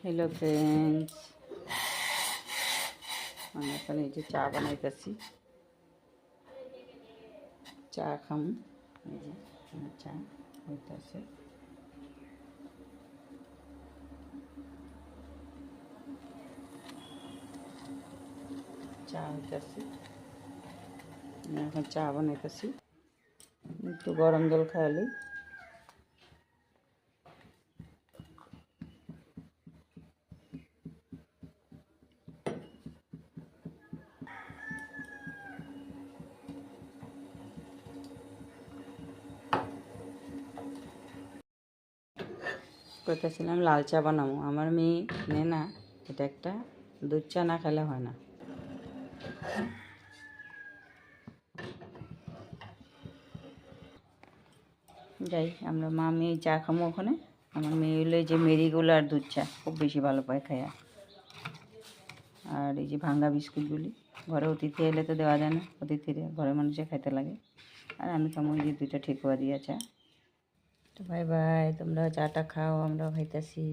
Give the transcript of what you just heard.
Hello friends, আমরা এখানে এই যে চা বানাইতেছি। চা খাম, এই যে চা হইতেছে। চা হইতেছে, এখন চা বানাইতেছি। একটু গরম জল খাওয়ালি। কইতেছিলাম লাল চা বানাবো। আমার মেয়ে না, এটা একটা দুধ চা না খেলে হয় না। যাই, আমরা মা মেয়ে চা খামো ওখানে। আমার মেয়ে হলো এই যে মেরিগুলো আর দুধ চা খুব বেশি ভালো পায় খায়া। আর এই যে ভাঙ্গা বিস্কুটগুলি ঘরে অতিথি এলে তো দেওয়া যায় না, অতিথিরা ঘরের মানুষে খাইতে লাগে। আর আমি খামো এই যে দুইটা ঠেকুয়া দিয়া চা। তো বাই বাই, তোমরাও চাটা খাও, আমরাও খাইতেছি।